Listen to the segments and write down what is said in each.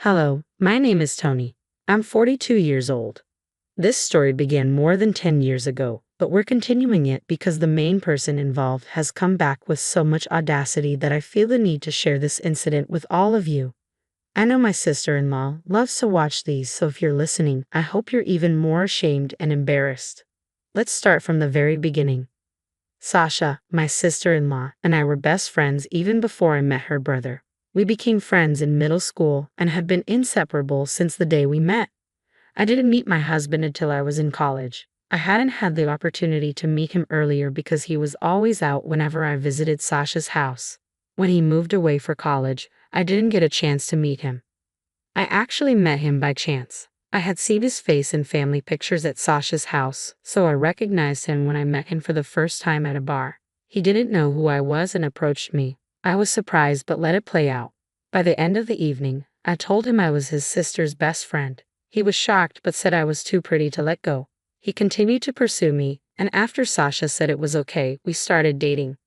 Hello, my name is Tony. I'm 42 years old. This story began more than 10 years ago, but we're continuing it because the main person involved has come back with so much audacity that I feel the need to share this incident with all of you. I know my sister-in-law loves to watch these, so if you're listening, I hope you're even more ashamed and embarrassed. Let's start from the very beginning. Sasha, my sister-in-law, and I were best friends even before I met her brother. We became friends in middle school and have been inseparable since the day we met. I didn't meet my husband until I was in college. I hadn't had the opportunity to meet him earlier because he was always out whenever I visited Sasha's house. When he moved away for college, I didn't get a chance to meet him. I actually met him by chance. I had seen his face in family pictures at Sasha's house, so I recognized him when I met him for the first time at a bar. He didn't know who I was and approached me. I was surprised but let it play out. By the end of the evening, I told him I was his sister's best friend. He was shocked but said I was too pretty to let go. He continued to pursue me, and after Sasha said it was okay, we started dating.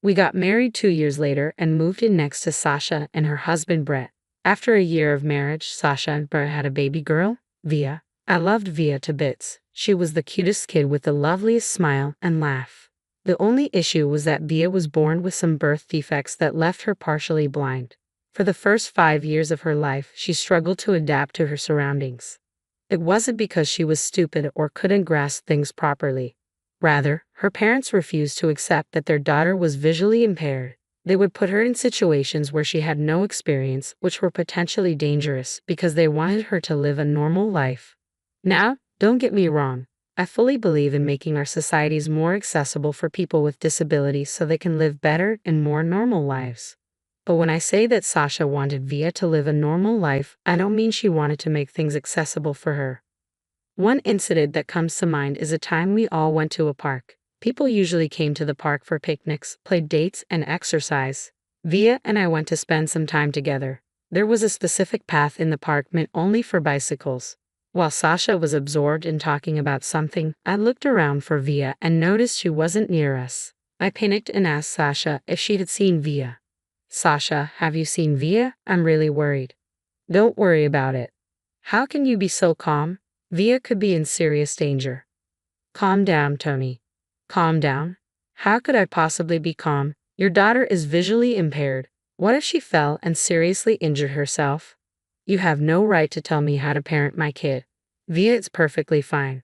We got married 2 years later and moved in next to Sasha and her husband Brett. After a year of marriage, Sasha and Brett had a baby girl, Via. I loved Via to bits. She was the cutest kid with the loveliest smile and laugh. The only issue was that Via was born with some birth defects that left her partially blind. For the first 5 years of her life, she struggled to adapt to her surroundings. It wasn't because she was stupid or couldn't grasp things properly. Rather, her parents refused to accept that their daughter was visually impaired. They would put her in situations where she had no experience, which were potentially dangerous because they wanted her to live a normal life. Now, don't get me wrong. I fully believe in making our societies more accessible for people with disabilities so they can live better and more normal lives. But when I say that Sasha wanted Via to live a normal life, I don't mean she wanted to make things accessible for her. One incident that comes to mind is a time we all went to a park. People usually came to the park for picnics, played dates, and exercise. Via and I went to spend some time together. There was a specific path in the park meant only for bicycles. While Sasha was absorbed in talking about something, I looked around for Via and noticed she wasn't near us. I panicked and asked Sasha if she had seen Via. Sasha, have you seen Via? I'm really worried. Don't worry about it. How can you be so calm? Via could be in serious danger. Calm down, Tony. Calm down? How could I possibly be calm? Your daughter is visually impaired. What if she fell and seriously injured herself? You have no right to tell me how to parent my kid. Via is perfectly fine.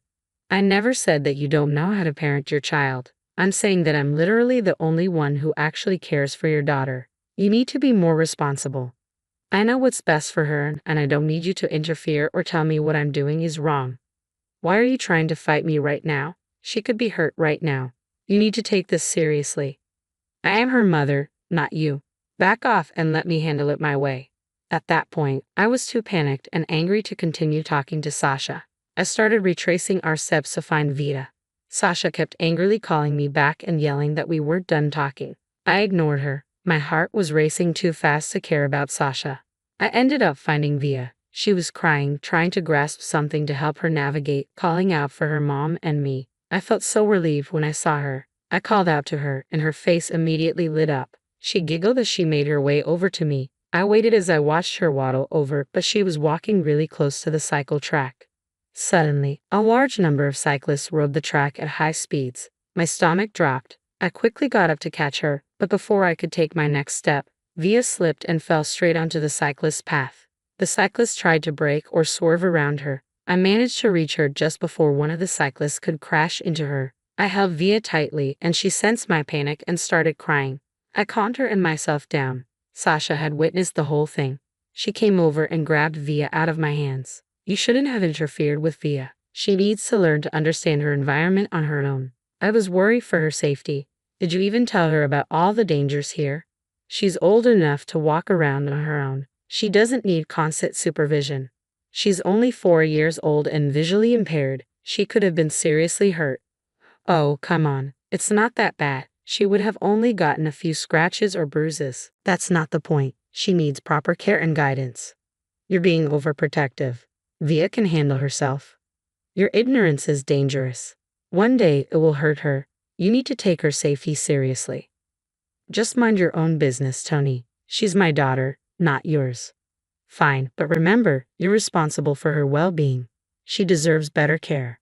I never said that you don't know how to parent your child. I'm saying that I'm literally the only one who actually cares for your daughter. You need to be more responsible. I know what's best for her, and I don't need you to interfere or tell me what I'm doing is wrong. Why are you trying to fight me right now? She could be hurt right now. You need to take this seriously. I am her mother, not you. Back off and let me handle it my way. At that point, I was too panicked and angry to continue talking to Sasha. I started retracing our steps to find Vita. Sasha kept angrily calling me back and yelling that we weren't done talking. I ignored her. My heart was racing too fast to care about Sasha. I ended up finding Via. She was crying, trying to grasp something to help her navigate, calling out for her mom and me. I felt so relieved when I saw her. I called out to her, and her face immediately lit up. She giggled as she made her way over to me. I waited as I watched her waddle over, but she was walking really close to the cycle track. Suddenly, a large number of cyclists rode the track at high speeds. My stomach dropped. I quickly got up to catch her, but before I could take my next step, Via slipped and fell straight onto the cyclist's path. The cyclist tried to brake or swerve around her. I managed to reach her just before one of the cyclists could crash into her. I held Via tightly, and she sensed my panic and started crying. I calmed her and myself down. Sasha had witnessed the whole thing. She came over and grabbed Via out of my hands. You shouldn't have interfered with Via. She needs to learn to understand her environment on her own. I was worried for her safety. Did you even tell her about all the dangers here? She's old enough to walk around on her own. She doesn't need constant supervision. She's only 4 years old and visually impaired. She could have been seriously hurt. Oh, come on. It's not that bad. She would have only gotten a few scratches or bruises. That's not the point. She needs proper care and guidance. You're being overprotective. Via can handle herself. Your ignorance is dangerous. One day it will hurt her. You need to take her safety seriously. Just mind your own business, Tony. She's my daughter, not yours. Fine, but remember, you're responsible for her well-being. She deserves better care.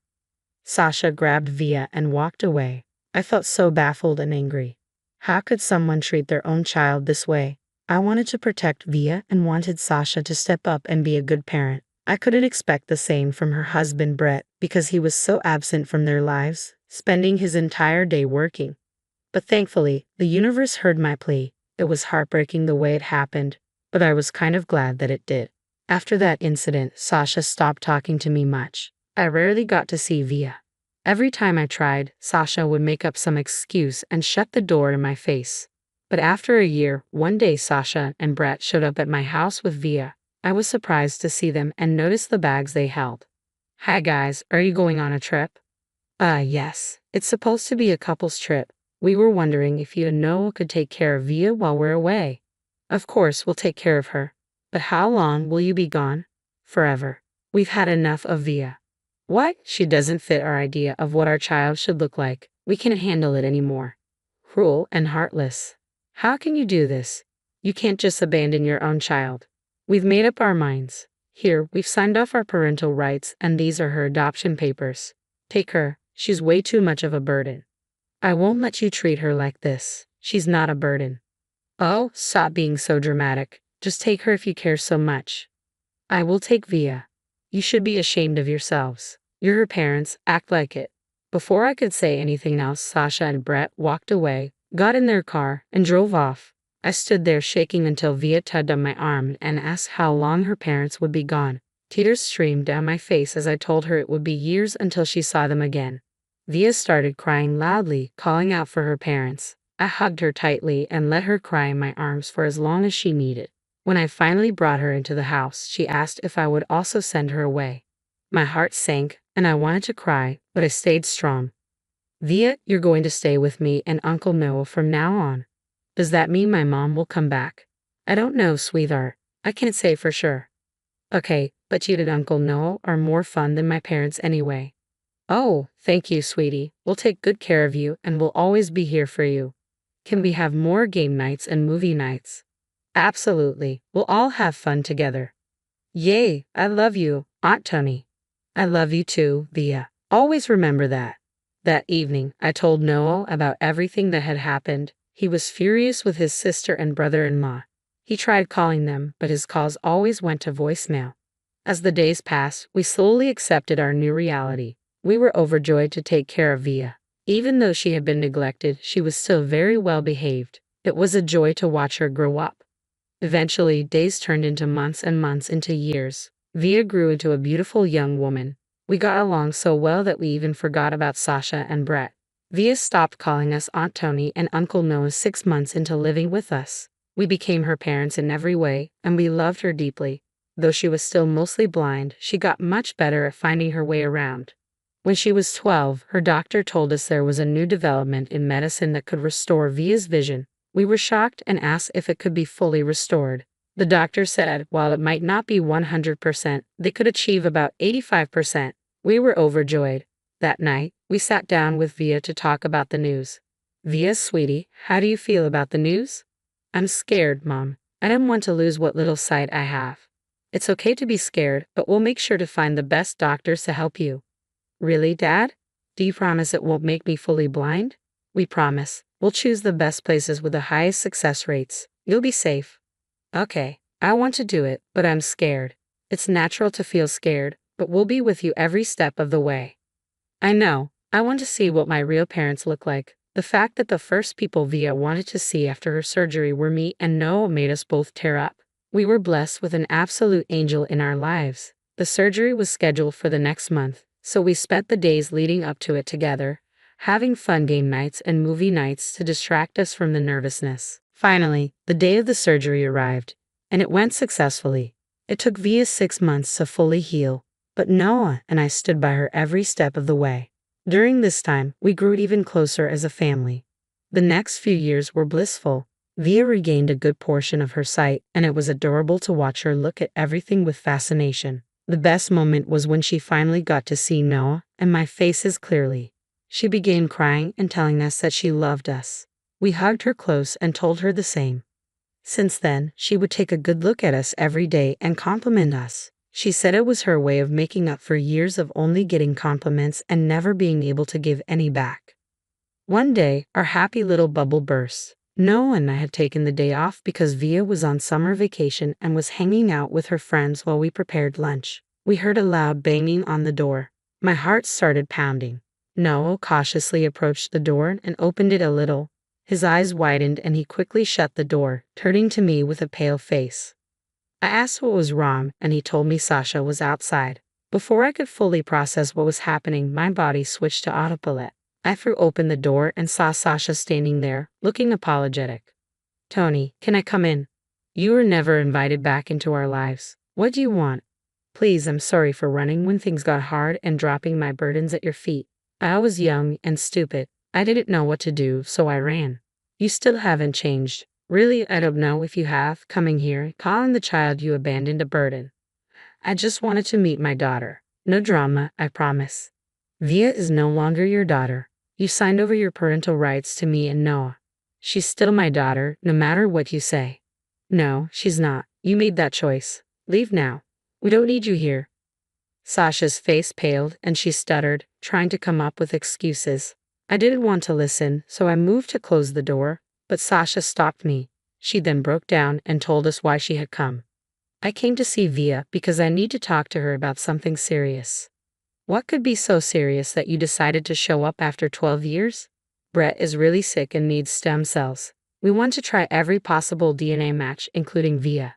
Sasha grabbed Via and walked away. I felt so baffled and angry. How could someone treat their own child this way? I wanted to protect Via and wanted Sasha to step up and be a good parent. I couldn't expect the same from her husband Brett because he was so absent from their lives, spending his entire day working. But thankfully, the universe heard my plea. It was heartbreaking the way it happened, but I was kind of glad that it did. After that incident, Sasha stopped talking to me much. I rarely got to see Via. Every time I tried, Sasha would make up some excuse and shut the door in my face. But after a year, one day Sasha and Brett showed up at my house with Via. I was surprised to see them and noticed the bags they held. Hi guys, are you going on a trip? Yes. It's supposed to be a couple's trip. We were wondering if you and Noah could take care of Via while we're away. Of course, we'll take care of her. But how long will you be gone? Forever. We've had enough of Via. What? She doesn't fit our idea of what our child should look like. We can't handle it anymore. Cruel and heartless. How can you do this? You can't just abandon your own child. We've made up our minds. Here, we've signed off our parental rights and these are her adoption papers. Take her. She's way too much of a burden. I won't let you treat her like this. She's not a burden. Oh, stop being so dramatic. Just take her if you care so much. I will take Via. You should be ashamed of yourselves. You're her parents, act like it. Before I could say anything else, Sasha and Brett walked away, got in their car, and drove off. I stood there shaking until Via tugged on my arm and asked how long her parents would be gone. Tears streamed down my face as I told her it would be years until she saw them again. Via started crying loudly, calling out for her parents. I hugged her tightly and let her cry in my arms for as long as she needed. When I finally brought her into the house, she asked if I would also send her away. My heart sank, and I wanted to cry, but I stayed strong. Via, you're going to stay with me and Uncle Noah from now on. Does that mean my mom will come back? I don't know, sweetheart. I can't say for sure. Okay, but you and Uncle Noah are more fun than my parents anyway. Oh, thank you, sweetie. We'll take good care of you and we'll always be here for you. Can we have more game nights and movie nights? Absolutely. We'll all have fun together. Yay, I love you, Aunt Tony. I love you too, Via. Always remember that. That evening, I told Noah about everything that had happened. He was furious with his sister and brother-in-law. He tried calling them, but his calls always went to voicemail. As the days passed, we slowly accepted our new reality. We were overjoyed to take care of Via. Even though she had been neglected, she was still very well behaved. It was a joy to watch her grow up. Eventually, days turned into months and months into years. Via grew into a beautiful young woman. We got along so well that we even forgot about Sasha and Brett. Via stopped calling us Aunt Tony and Uncle Noah 6 months into living with us. We became her parents in every way, and we loved her deeply. Though she was still mostly blind, she got much better at finding her way around. When she was 12, her doctor told us there was a new development in medicine that could restore Via's vision. We were shocked and asked if it could be fully restored. The doctor said, while it might not be 100%, they could achieve about 85%. We were overjoyed. That night, we sat down with Via to talk about the news. Via, sweetie, how do you feel about the news? I'm scared, Mom. I don't want to lose what little sight I have. It's okay to be scared, but we'll make sure to find the best doctors to help you. Really, Dad? Do you promise it won't make me fully blind? We promise. We'll choose the best places with the highest success rates. You'll be safe. Okay, I want to do it, but I'm scared. It's natural to feel scared, but we'll be with you every step of the way. I know. I want to see what my real parents look like. The fact that the first people Via wanted to see after her surgery were me and Noah made us both tear up. We were blessed with an absolute angel in our lives. The surgery was scheduled for the next month, so we spent the days leading up to it together, having fun game nights and movie nights to distract us from the nervousness. Finally, the day of the surgery arrived, and it went successfully. It took Via 6 months to fully heal, but Noah and I stood by her every step of the way. During this time, we grew even closer as a family. The next few years were blissful. Via regained a good portion of her sight, and it was adorable to watch her look at everything with fascination. The best moment was when she finally got to see Noah and my faces clearly. She began crying and telling us that she loved us. We hugged her close and told her the same. Since then, she would take a good look at us every day and compliment us. She said it was her way of making up for years of only getting compliments and never being able to give any back. One day, our happy little bubble burst. Noah and I had taken the day off because Via was on summer vacation and was hanging out with her friends while we prepared lunch. We heard a loud banging on the door. My heart started pounding. Noah cautiously approached the door and opened it a little. His eyes widened and he quickly shut the door, turning to me with a pale face. I asked what was wrong, and he told me Sasha was outside. Before I could fully process what was happening, my body switched to autopilot. I threw open the door and saw Sasha standing there, looking apologetic. "Tony, can I come in? You were never invited back into our lives. What do you want?" "Please, I'm sorry for running when things got hard and dropping my burdens at your feet. I was young and stupid. I didn't know what to do, so I ran. You still haven't changed. Really, I don't know if you have, coming here, calling the child you abandoned a burden. I just wanted to meet my daughter. No drama, I promise. Via is no longer your daughter. You signed over your parental rights to me and Noah. She's still my daughter, no matter what you say." "No, she's not. You made that choice. Leave now. We don't need you here." Sasha's face paled and she stuttered, trying to come up with excuses. I didn't want to listen, so I moved to close the door, but Sasha stopped me. She then broke down and told us why she had come. "I came to see Via because I need to talk to her about something serious." "What could be so serious that you decided to show up after 12 years? Brett is really sick and needs stem cells. We want to try every possible DNA match, including Via."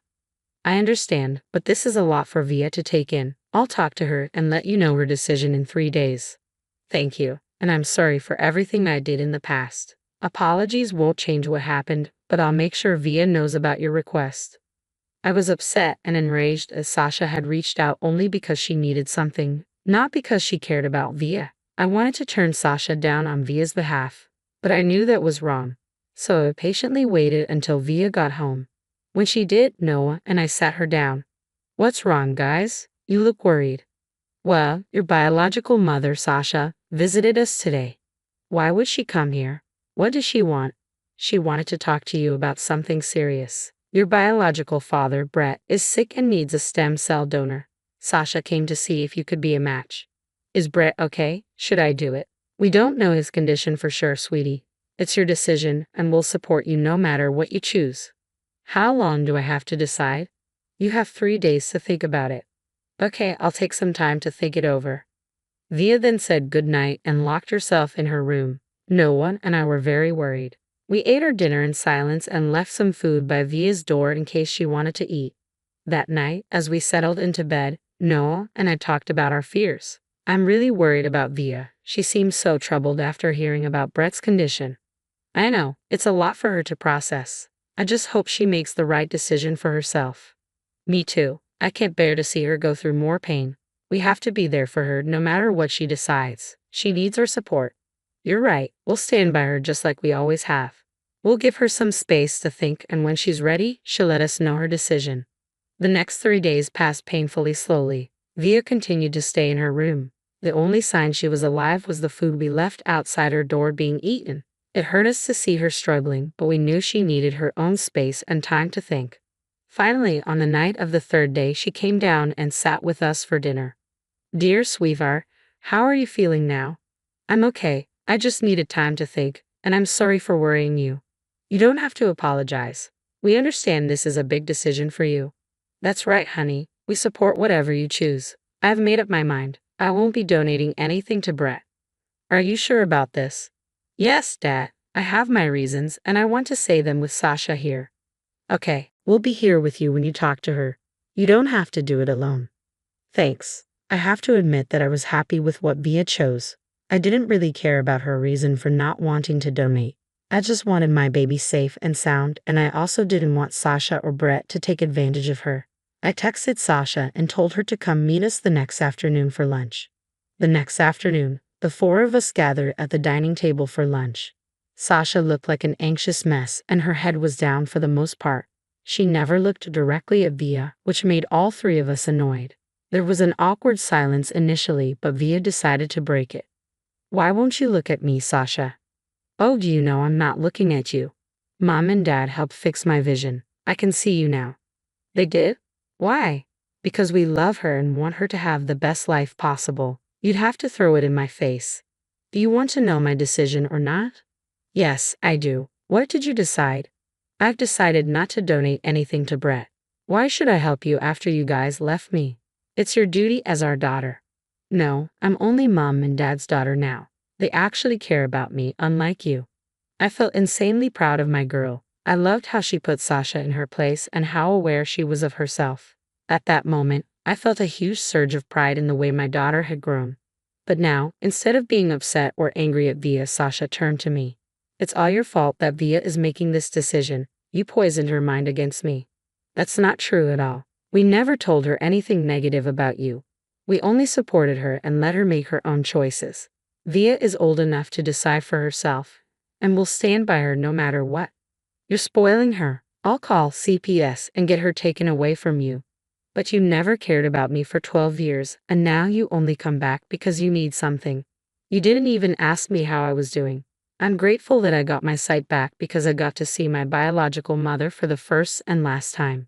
"I understand, but this is a lot for Via to take in. I'll talk to her and let you know her decision in 3 days." "Thank you, and I'm sorry for everything I did in the past. Apologies won't change what happened, but I'll make sure Via knows about your request." I was upset and enraged as Sasha had reached out only because she needed something, not because she cared about Via. I wanted to turn Sasha down on Via's behalf, but I knew that was wrong. So I patiently waited until Via got home. When she did, Noah and I sat her down. "What's wrong, guys? You look worried." "Well, your biological mother, Sasha, visited us today." "Why would she come here? What does she want?" "She wanted to talk to you about something serious. Your biological father, Brett, is sick and needs a stem cell donor. Sasha came to see if you could be a match." "Is Brett okay? Should I do it?" "We don't know his condition for sure, sweetie. It's your decision, and we'll support you no matter what you choose." "How long do I have to decide?" "You have 3 days to think about it." "Okay, I'll take some time to think it over." Via then said goodnight and locked herself in her room. Noah and I were very worried. We ate our dinner in silence and left some food by Via's door in case she wanted to eat. That night, as we settled into bed, Noah and I talked about our fears. "I'm really worried about Via. She seems so troubled after hearing about Brett's condition." "I know, it's a lot for her to process. I just hope she makes the right decision for herself." "Me too. I can't bear to see her go through more pain. We have to be there for her no matter what she decides. She needs our support." "You're right. We'll stand by her just like we always have. We'll give her some space to think, and when she's ready, she'll let us know her decision." The next 3 days passed painfully slowly. Via continued to stay in her room. The only sign she was alive was the food we left outside her door being eaten. It hurt us to see her struggling, but we knew she needed her own space and time to think. Finally, on the night of the 3rd day, she came down and sat with us for dinner. "Dear sweetheart, how are you feeling now?" "I'm okay. I just needed time to think, and I'm sorry for worrying you." "You don't have to apologize. We understand this is a big decision for you." "That's right, honey. We support whatever you choose. I've made up my mind. I won't be donating anything to Brett." "Are you sure about this?" "Yes, Dad. I have my reasons, and I want to say them with Sasha here." "Okay, we'll be here with you when you talk to her. You don't have to do it alone." "Thanks. I have to admit that I was happy with what Via chose. I didn't really care about her reason for not wanting to donate. I just wanted my baby safe and sound, and I also didn't want Sasha or Brett to take advantage of her. I texted Sasha and told her to come meet us the next afternoon for lunch. The next afternoon, the 4 of us gathered at the dining table for lunch. Sasha looked like an anxious mess, and her head was down for the most part. She never looked directly at Via, which made all 3 of us annoyed. There was an awkward silence initially, but Via decided to break it. "Why won't you look at me, Sasha?" "Oh, do you know I'm not looking at you? Mom and Dad helped fix my vision. I can see you now. They did? Why? Because we love her and want her to have the best life possible. You'd have to throw it in my face. Do you want to know my decision or not? Yes, I do. What did you decide? I've decided not to donate anything to Brett. Why should I help you after you guys left me? It's your duty as our daughter. No, I'm only mom and dad's daughter now. They actually care about me, unlike you. I felt insanely proud of my girl. I loved how she put Sasha in her place and how aware she was of herself. At that moment, I felt a huge surge of pride in the way my daughter had grown. But now, instead of being upset or angry at Via, Sasha turned to me. It's all your fault that Via is making this decision. You poisoned her mind against me. That's not true at all. We never told her anything negative about you. We only supported her and let her make her own choices. Via is old enough to decide for herself, and we'll stand by her no matter what. You're spoiling her. I'll call CPS and get her taken away from you. But you never cared about me for 12 years, and now you only come back because you need something. You didn't even ask me how I was doing. I'm grateful that I got my sight back because I got to see my biological mother for the first and last time.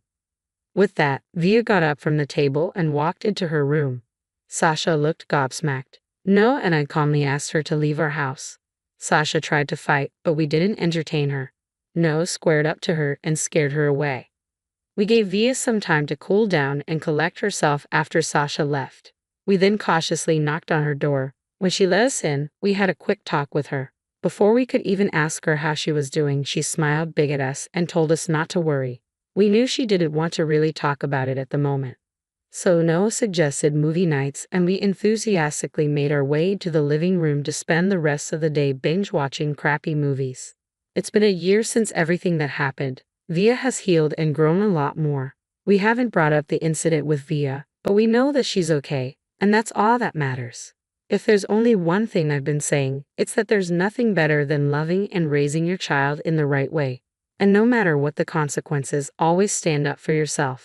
With that, Via got up from the table and walked into her room. Sasha looked gobsmacked. No, and I calmly asked her to leave our house. Sasha tried to fight, but we didn't entertain her. No squared up to her and scared her away. We gave Via some time to cool down and collect herself after Sasha left. We then cautiously knocked on her door. When she let us in, we had a quick talk with her. Before we could even ask her how she was doing, she smiled big at us and told us not to worry. We knew she didn't want to really talk about it at the moment. So Noah suggested movie nights, and we enthusiastically made our way to the living room to spend the rest of the day binge-watching crappy movies. It's been a year since everything that happened. Via has healed and grown a lot more. We haven't brought up the incident with Via, but we know that she's okay, and that's all that matters. If there's only one thing I've been saying, it's that there's nothing better than loving and raising your child in the right way. And no matter what the consequences, always stand up for yourself.